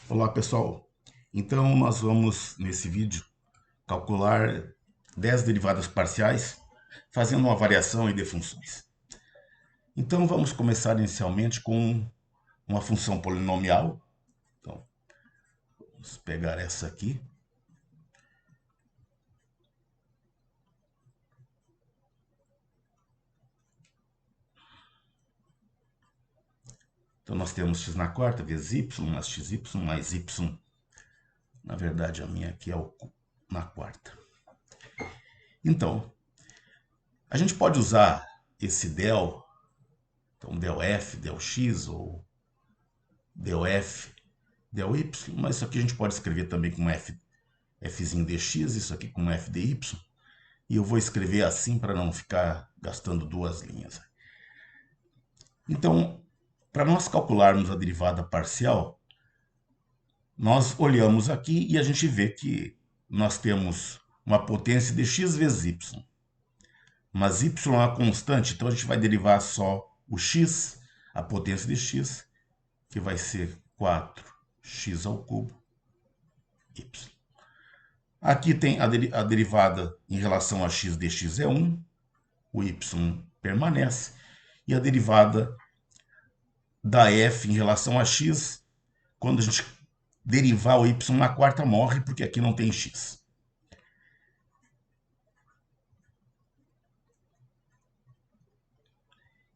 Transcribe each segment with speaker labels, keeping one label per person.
Speaker 1: Olá pessoal, então nós vamos nesse vídeo calcular 10 derivadas parciais fazendo uma variação de funções. Então vamos começar inicialmente com uma função polinomial. Então vamos pegar essa aqui. Então nós temos x na quarta vezes y mais xy mais y. Na verdade a minha aqui é na quarta. Então a gente pode usar esse del, então del f, del x ou del f, del y, mas isso aqui a gente pode escrever também com fzinho dx, isso aqui com f dy, e eu vou escrever assim para não ficar gastando duas linhas. Então, para nós calcularmos a derivada parcial, nós olhamos aqui e a gente vê que nós temos uma potência de x vezes y, mas y é uma constante, então a gente vai derivar só o x, a potência de x, que vai ser 4x ao cubo y. Aqui tem a derivada em relação a x dx é 1, o y permanece, e a derivada da f em relação a x, quando a gente derivar o y na quarta, morre, porque aqui não tem x.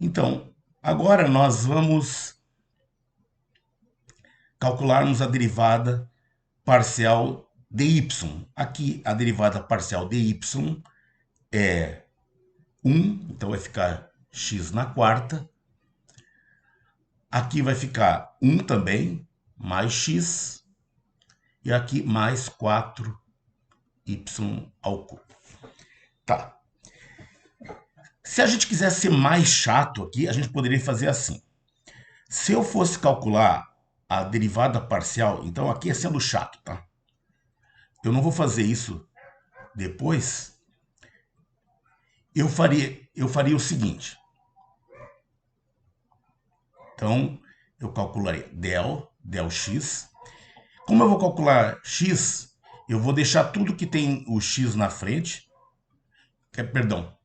Speaker 1: Então, agora nós vamos calcularmos a derivada parcial de y. Aqui a derivada parcial de y é 1, então vai ficar x na quarta. Aqui vai ficar 1 também, mais x, e aqui mais 4y ao cubo. Tá. Se a gente quiser ser mais chato aqui, a gente poderia fazer assim. Se eu fosse calcular a derivada parcial, então aqui é sendo chato, tá? Eu não vou fazer isso depois. Eu faria o seguinte. Então, eu calcularia del x. Como eu vou calcular x, eu vou deixar tudo que tem o x na frente. Perdão.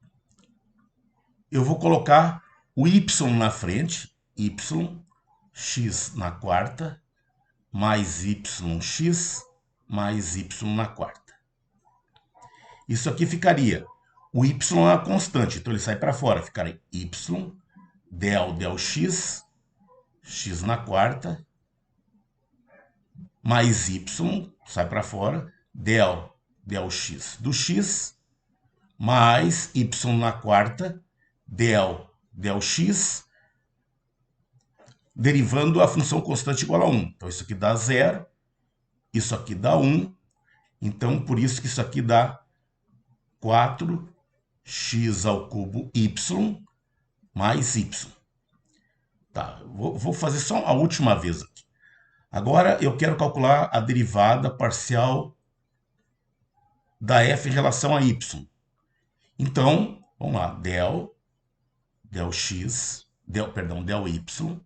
Speaker 1: Eu vou colocar o y na frente. Y, x na quarta, mais yx, mais y na quarta. Isso aqui ficaria... O y é uma constante, então ele sai para fora. Ficaria y del x, x na quarta, mais y, sai para fora, del x do x, mais y na quarta, del x, derivando a função constante igual a 1. Então isso aqui dá 0, isso aqui dá 1, então por isso que isso aqui dá 4x ao cubo y mais y. Tá, vou fazer só a última vez aqui. Agora eu quero calcular a derivada parcial da f em relação a y. Então, vamos lá, del x, del y,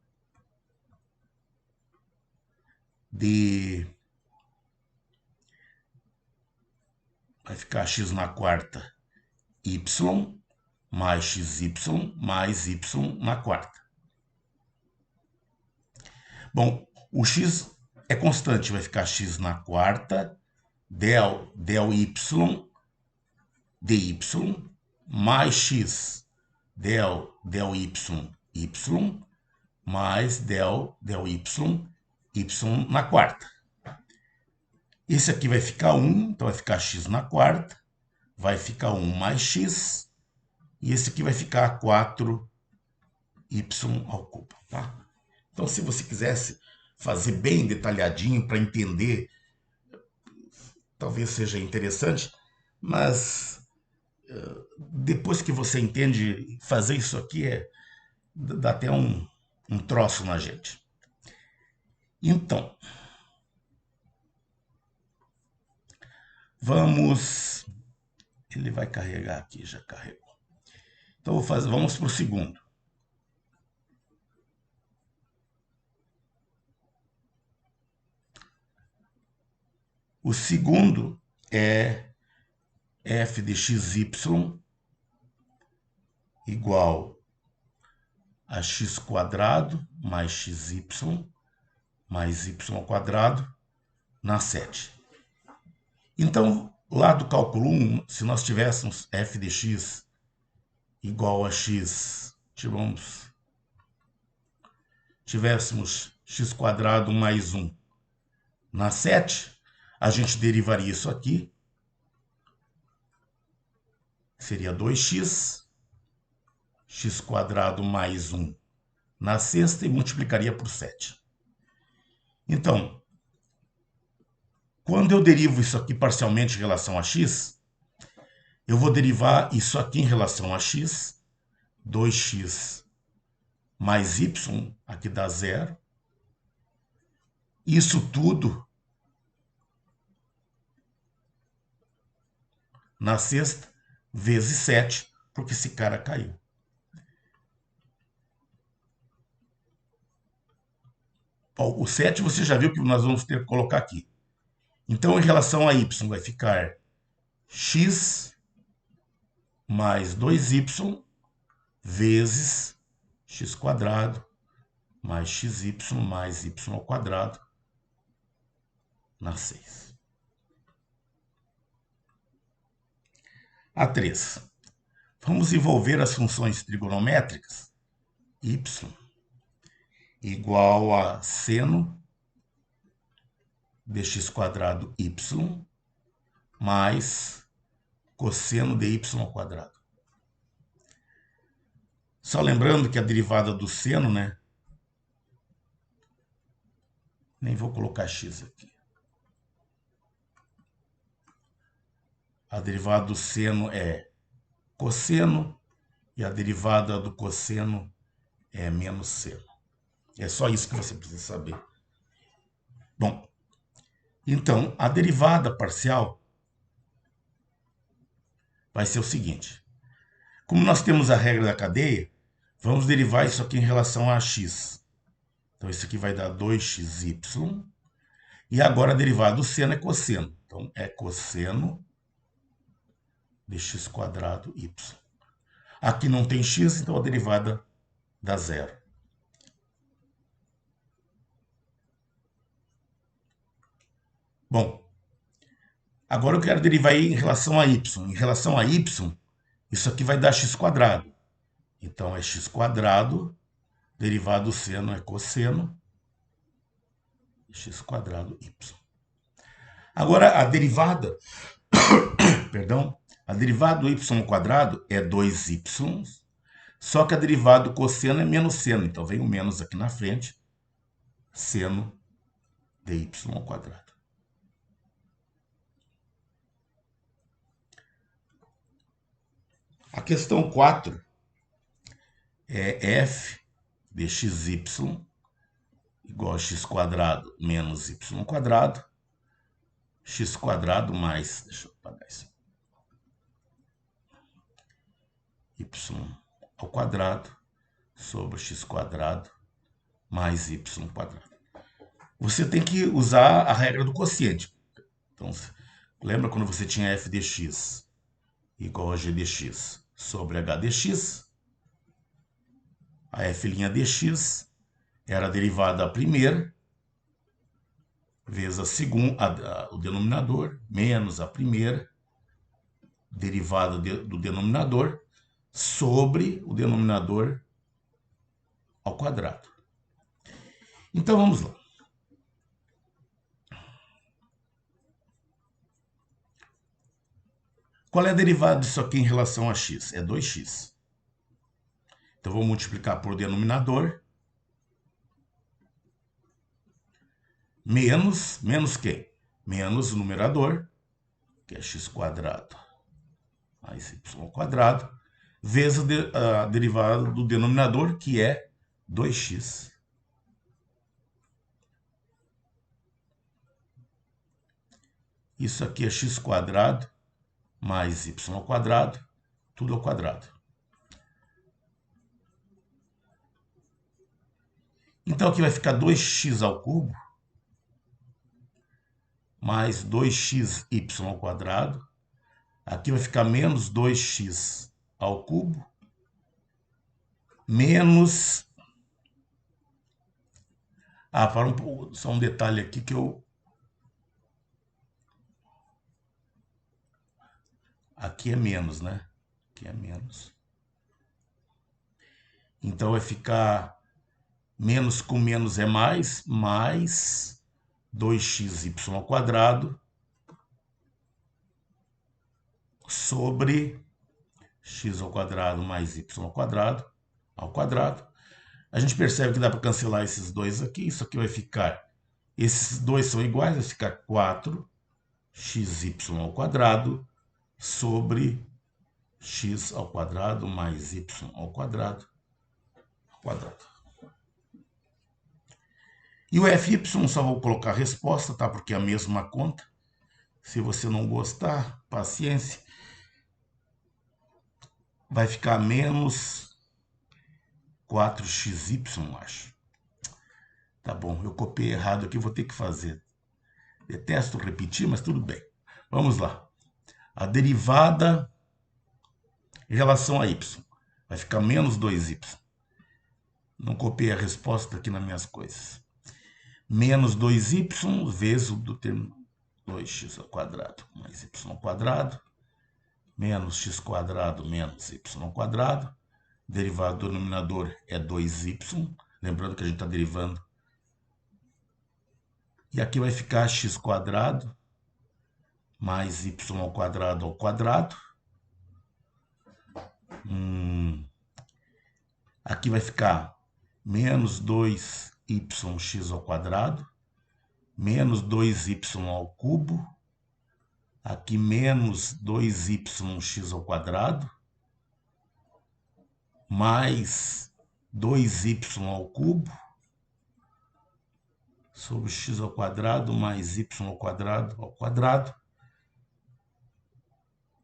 Speaker 1: vai ficar x na quarta y, mais xy, mais y na quarta. Bom, o x é constante, vai ficar x na quarta, del y, dy, mais x, del y, y, mais del y, y na quarta. Esse aqui vai ficar 1, então vai ficar x na quarta, vai ficar 1 mais x, e esse aqui vai ficar 4y ao cubo, tá? Então, se você quisesse fazer bem detalhadinho para entender, talvez seja interessante, mas depois que você entende, fazer isso aqui dá até um troço na gente. Então, vamos... Ele vai carregar aqui, já carregou. Então, vamos para o segundo. O segundo é f de xy igual a x² mais xy mais y² na 7. Então, lá do cálculo 1, se nós tivéssemos f de x igual a x, tivéssemos x² mais 1 na 7, a gente derivaria isso aqui, seria 2x, x² mais 1 na sexta e multiplicaria por 7. Então, quando eu derivo isso aqui parcialmente em relação a x, eu vou derivar isso aqui em relação a x, 2x mais y, aqui dá 0. Isso tudo na sexta vezes 7, porque esse cara caiu. O 7 você já viu que nós vamos ter que colocar aqui. Então, em relação a y, vai ficar x mais 2y vezes x² mais xy mais y² na 6. A 3. Vamos envolver as funções trigonométricas y igual a seno de x² y mais cosseno de y². Só lembrando que a derivada do seno, né? Nem vou colocar x aqui. A derivada do seno é cosseno e a derivada do cosseno é menos seno. É só isso que você precisa saber. Bom, então, a derivada parcial vai ser o seguinte. Como nós temos a regra da cadeia, vamos derivar isso aqui em relação a x. Então, isso aqui vai dar 2xy. E agora a derivada do seno é cosseno. Então, é cosseno de x² y. Aqui não tem x, então a derivada dá 0. Bom, agora eu quero derivar em relação a y. Em relação a y, isso aqui vai dar x². Então, é x², derivado do seno é cosseno, x² y. Agora, a derivada, perdão, a derivada do y² é 2y, só que a derivada do cosseno é menos seno. Então, vem o menos aqui na frente, seno de y². A questão 4 é f de xy igual a x² menos y², x² mais, deixa eu apagar isso, y² sobre x² mais y². Você tem que usar a regra do quociente. Então, lembra quando você tinha f de x igual a g de x sobre h de x? A f' dx era a derivada da primeira vezes a segunda, o denominador, menos a primeira derivada do denominador sobre o denominador ao quadrado. Então, vamos lá. Qual é a derivada disso aqui em relação a x? É 2x. Então, vou multiplicar por denominador. Menos quem? Menos o numerador, que é x² mais y², vezes a derivada do denominador, que é 2x. Isso aqui é x² mais y², tudo ao quadrado. Então, aqui vai ficar 2x ao cubo mais 2xy ao quadrado. Aqui vai ficar menos 2x ao cubo, menos... só um detalhe aqui que eu... Aqui é menos, né? Aqui é menos. Então vai ficar menos com menos é mais 2xy ao quadrado sobre x ao quadrado mais y ao quadrado. A gente percebe que dá para cancelar esses dois aqui. Isso aqui vai ficar... Esses dois são iguais, vai ficar 4xy ao quadrado sobre x ao quadrado mais y ao quadrado. E o fy, só vou colocar a resposta, tá? Porque é a mesma conta. Se você não gostar, paciência. Vai ficar menos 4xy, acho. Tá bom, eu copiei errado aqui, vou ter que fazer. Detesto repetir, mas tudo bem. Vamos lá. A derivada em relação a y vai ficar menos 2y. Não copiei a resposta aqui nas minhas coisas. Menos 2y vezes o do termo 2x ao quadrado mais y ao quadrado, menos x quadrado menos y ao quadrado. Derivado do denominador é 2y. Lembrando que a gente está derivando. E aqui vai ficar x quadrado mais y ao quadrado. Aqui vai ficar menos 2yx ao quadrado, menos 2y ao cubo, aqui menos 2yx ao quadrado, mais 2y ao cubo, sobre x ao quadrado, mais y ao quadrado.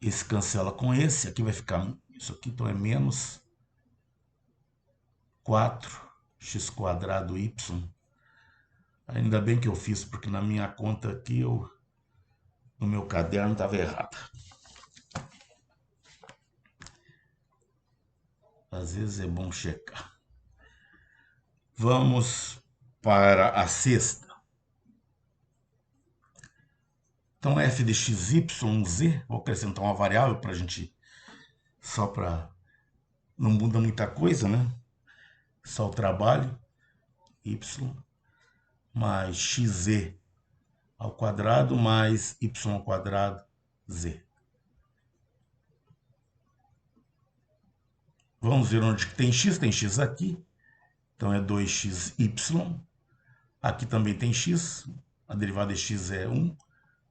Speaker 1: Esse cancela com esse, aqui vai ficar, isso aqui então é menos 4x quadrado y. Ainda bem que eu fiz, porque na minha conta aqui, no meu caderno, estava errado. Às vezes é bom checar. Vamos para a sexta. Então, f de xy, z, vou acrescentar uma variável para a gente, só para... Não muda muita coisa, né? Só o trabalho, y mais xz ao quadrado mais y ao quadrado, z. Vamos ver onde tem x aqui. Então é 2xy. Aqui também tem x, a derivada de x é 1,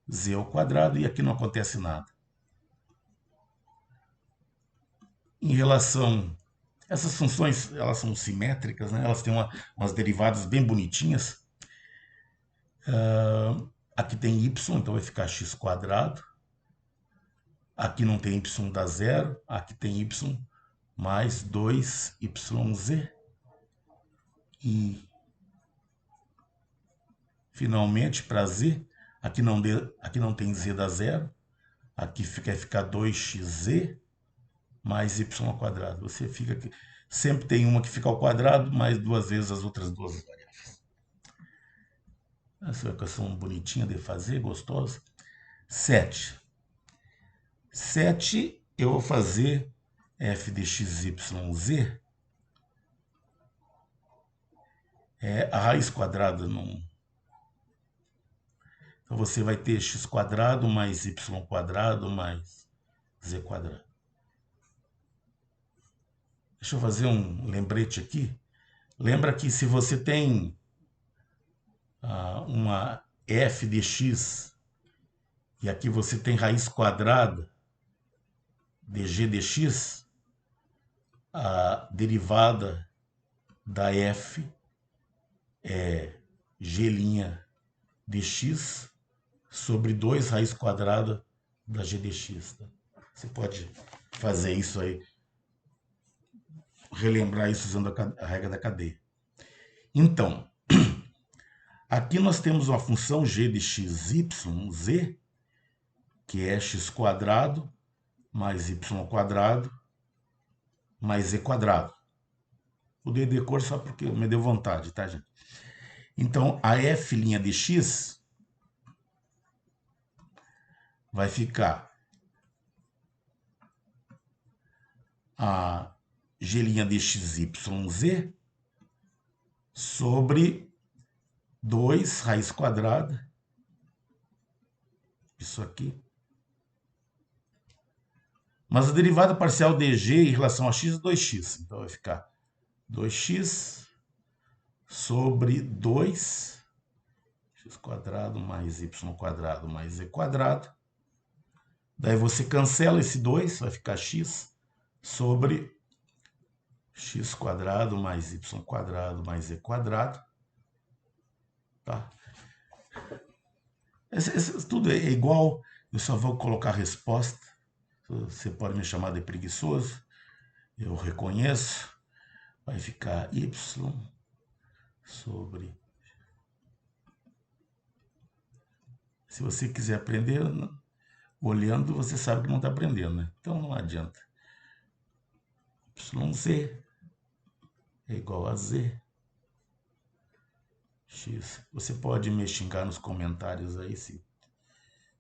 Speaker 1: z ao quadrado, e aqui não acontece nada. Em relação... Essas funções, elas são simétricas, né? Elas têm umas derivadas bem bonitinhas. Aqui tem y, então vai ficar x quadrado. Aqui não tem y, dá zero. Aqui tem y mais 2yz. E, finalmente, para z, aqui não tem z, dá zero. Aqui vai ficar 2xz mais y ao quadrado. Você fica aqui. Sempre tem uma que fica ao quadrado, mais duas vezes as outras duas variáveis. Essa equação bonitinha de fazer, gostosa. 7. 7, eu vou fazer f de xyz é a raiz quadrada. Então você vai ter x quadrado mais y quadrado mais z quadrado. Deixa eu fazer um lembrete aqui. Lembra que se você tem uma f de x e aqui você tem raiz quadrada de g de x, a derivada da f é g' de x sobre 2 raiz quadrada da g de x. Tá? Você pode fazer isso aí, relembrar isso usando a regra da cadeia. Então, Aqui nós temos uma função g de x, y, z, que é x² mais y² mais z². O dei de cor só porque me deu vontade, tá, gente? Então, a f' de x vai ficar a g' de xyz sobre 2 raiz quadrada, isso aqui, mas a derivada parcial de g em relação a x é 2x, então vai ficar 2x sobre 2 x² mais y² mais z². Daí você cancela esse 2, vai ficar x sobre x² mais y² mais z². Tá? Tudo é igual, eu só vou colocar a resposta. Você pode me chamar de preguiçoso, eu reconheço. Vai ficar y sobre... Se você quiser aprender, olhando, você sabe que não está aprendendo, né? Então não adianta. YZ é igual a Z. X. Você pode me xingar nos comentários aí se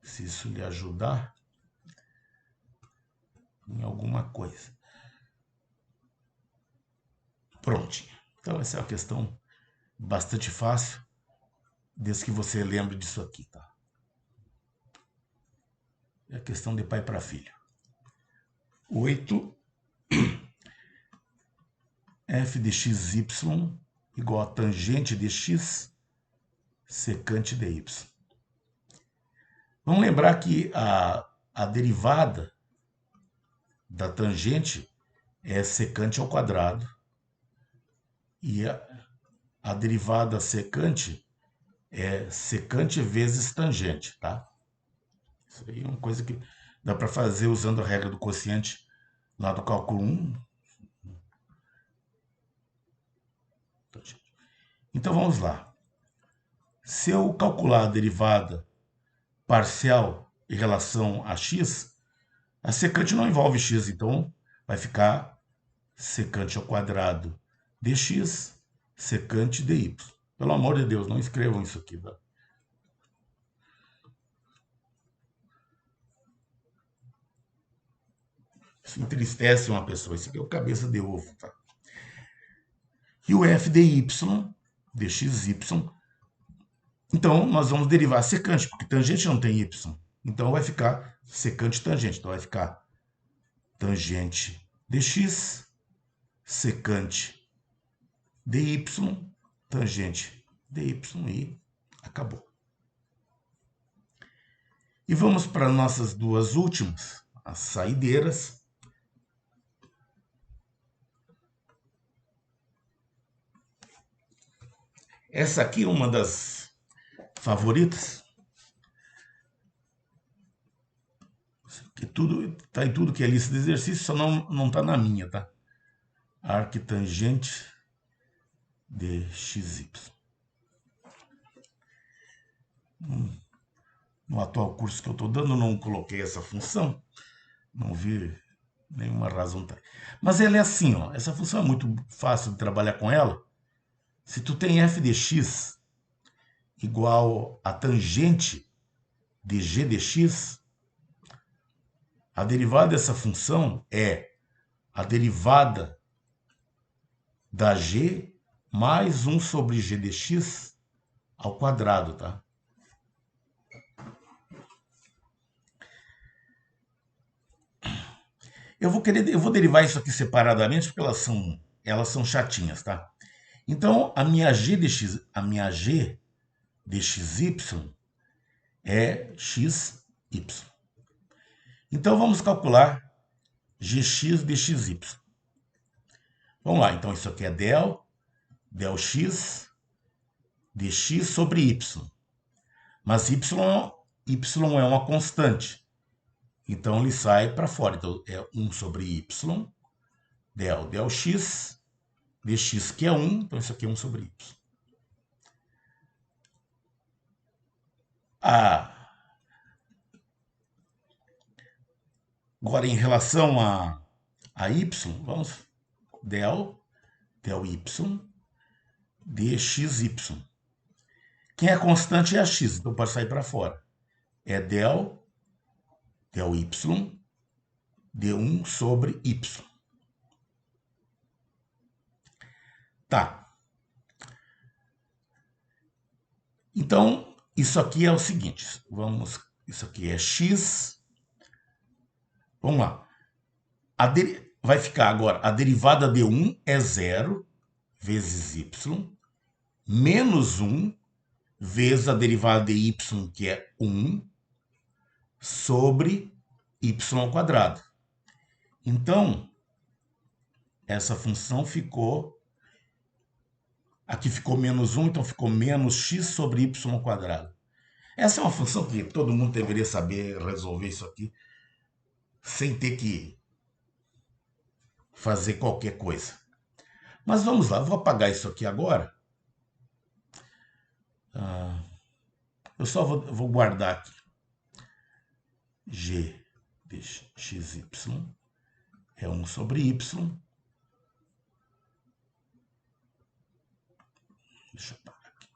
Speaker 1: isso lhe ajudar em alguma coisa. Prontinho. Então essa é uma questão bastante fácil, desde que você lembre disso aqui, tá? É a questão de pai para filho. 8. F de xy igual a tangente de x secante de y. Vamos lembrar que a derivada da tangente é secante ao quadrado e a derivada secante é secante vezes tangente, tá? Isso aí é uma coisa que dá para fazer usando a regra do quociente lá do cálculo 1. Então vamos lá. Se eu calcular a derivada parcial em relação a x, a secante não envolve x, então vai ficar secante ao quadrado de x, secante de y. Pelo amor de Deus, não escrevam isso aqui, tá? Isso entristece uma pessoa. Isso aqui é o cabeça de ovo, tá? E o f de y, de xy, então nós vamos derivar secante, porque tangente não tem y. Então vai ficar secante tangente. Então vai ficar tangente de x, secante de y, tangente de y e acabou. E vamos para nossas duas últimas, as saideiras. Essa aqui é uma das favoritas. Que tudo está em tudo que é lista de exercício, só não está na minha, tá? Arctangente de xy. No atual curso que eu estou dando, não coloquei essa função, não vi nenhuma razão. Mas ela é assim, ó, essa função é muito fácil de trabalhar com ela. Se tu tem f de x igual a tangente de g de x, a derivada dessa função é a derivada da g mais 1 sobre g de x ao quadrado, tá? Eu vou derivar isso aqui separadamente porque elas são chatinhas, tá? Então, a minha g de xy é xy. Então, vamos calcular gx de xy. Vamos lá, então isso aqui é del x de x sobre y. Mas y é uma constante. Então, ele sai para fora. Então, é 1 sobre y, del x, dx que é 1, então isso aqui é 1 sobre y. Agora, em relação a y, vamos del y dxy. Quem é constante é a x, então pode sair para fora. É del y d1 sobre y. Tá. Então, isso aqui é o seguinte. Isso aqui é x. Vamos lá. Vai ficar agora, a derivada de 1 é 0 vezes y, menos 1 vezes a derivada de y, que é 1, sobre y ao quadrado. Então, essa função ficou... Aqui ficou menos 1, então ficou menos x sobre y ao quadrado. Essa é uma função que todo mundo deveria saber resolver isso aqui, sem ter que fazer qualquer coisa. Mas vamos lá, vou apagar isso aqui agora. Eu só vou guardar aqui. G de xy é 1 sobre y. Deixa eu apagar aqui.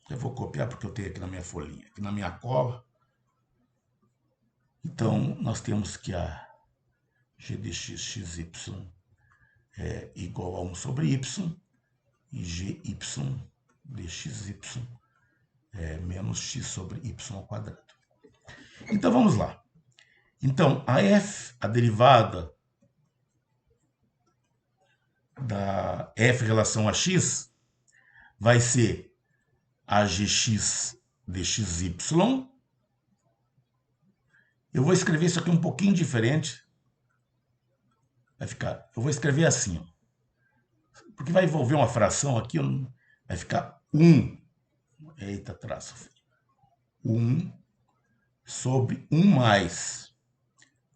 Speaker 1: Eu vou copiar porque eu tenho aqui na minha folhinha, aqui na minha cola. Então, nós temos que a g de xy é igual a 1 sobre y e gy de xy é menos x sobre y ao quadrado. Então, vamos lá. Então, a derivada da f em relação a x vai ser a gx de xy. Eu vou escrever isso aqui um pouquinho diferente. Vai ficar, eu vou escrever assim, ó, porque vai envolver uma fração aqui, vai ficar 1. Eita, traço. 1 sobre 1 mais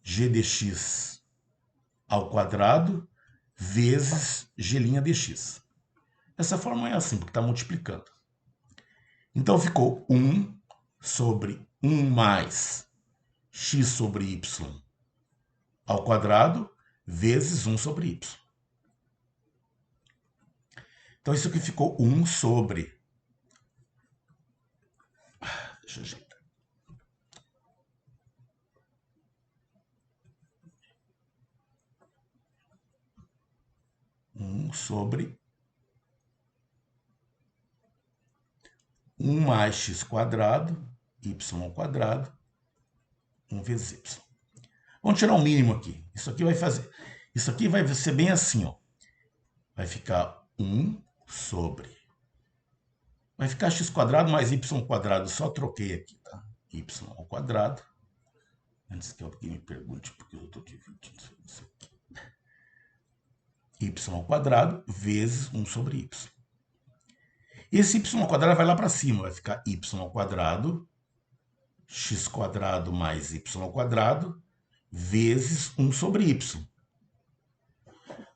Speaker 1: g dx ao quadrado vezes g' dx. Essa forma é assim, porque está multiplicando. Então, ficou 1 sobre 1 mais x sobre y ao quadrado vezes 1 sobre y. Então, isso aqui ficou 1 sobre... Deixa eu ajeitar. 1 sobre 1 mais x quadrado, y ao quadrado, 1 vezes y. Vamos tirar o mínimo aqui. Isso aqui vai ser bem assim, ó. Vai ficar 1 sobre... Vai ficar x quadrado mais y quadrado. Só troquei aqui, tá? Y ao quadrado. Antes que alguém me pergunte porque eu estou dividindo isso aqui. Y ao quadrado vezes 1 sobre y. Esse y ao quadrado vai lá para cima. Vai ficar y ao quadrado, x quadrado mais y ao quadrado, vezes 1 sobre y.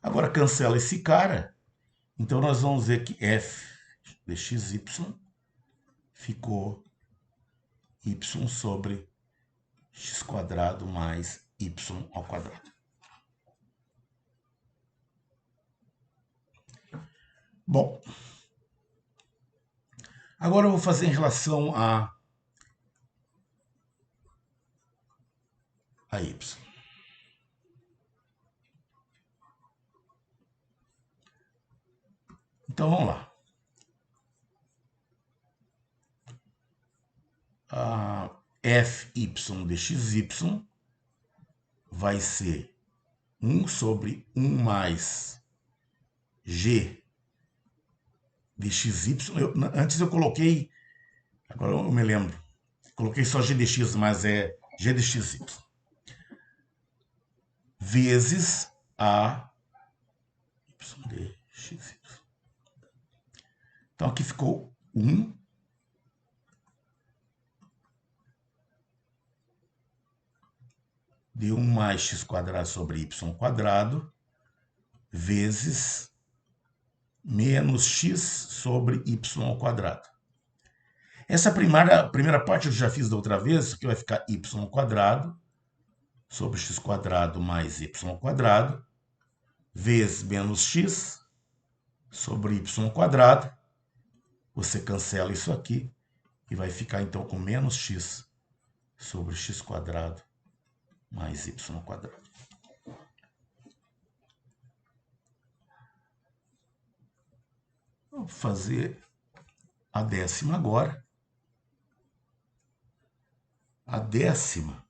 Speaker 1: Agora cancela esse cara. Então nós vamos ver que f de xy ficou y sobre x quadrado mais y ao quadrado. Bom, agora eu vou fazer em relação a y. Então vamos lá. A fy de xy vai ser 1 sobre 1 mais g de xy. Antes eu coloquei, agora eu me lembro, coloquei só g de x, mas é g de xy. Vezes a y de xy. Então aqui ficou 1 de 1 mais x quadrado sobre y quadrado vezes menos x sobre y ao quadrado. Essa primeira parte eu já fiz da outra vez, isso aqui vai ficar y ao quadrado sobre x quadrado mais y ao quadrado, vezes menos x sobre y ao quadrado. Você cancela isso aqui e vai ficar então com menos x sobre x quadrado mais y ao quadrado. Vou fazer a décima agora. A décima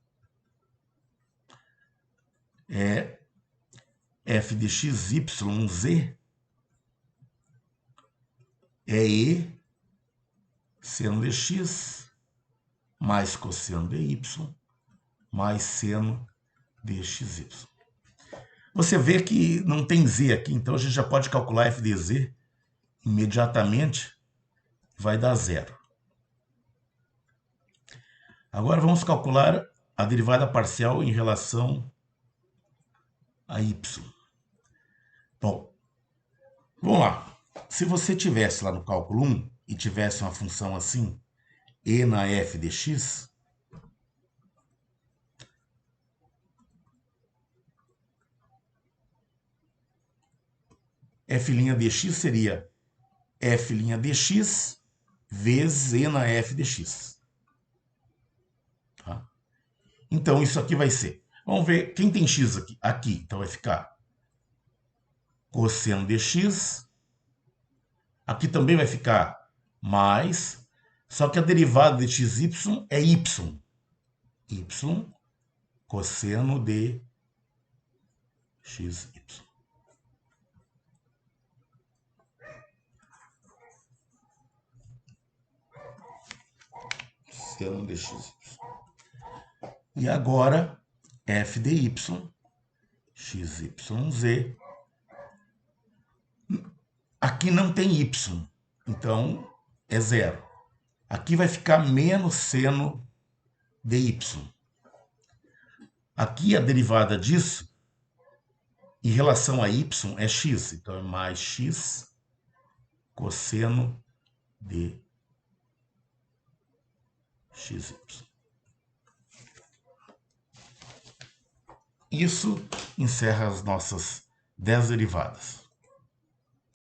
Speaker 1: é f de x, y, z é e seno de x mais cosseno de y mais seno de xy. Você vê que não tem z aqui, então a gente já pode calcular f de z imediatamente, vai dar zero. Agora vamos calcular a derivada parcial em relação a y. Bom, vamos lá. Se você tivesse lá no cálculo 1 e tivesse uma função assim, e na f de x, f' de x seria f' de x vezes e na f de x. Tá? Então, isso aqui vai ser... Vamos ver, quem tem x aqui? Aqui, então vai ficar cosseno de x. Aqui também vai ficar mais, só que a derivada de xy é y. Y cosseno de xy. Cosseno de xy. E agora, f de y, xyz. Aqui não tem y, então é zero. Aqui vai ficar menos seno de y. Aqui a derivada disso, em relação a y, é x. Então é mais x cosseno de xy. Isso encerra as nossas 10 derivadas.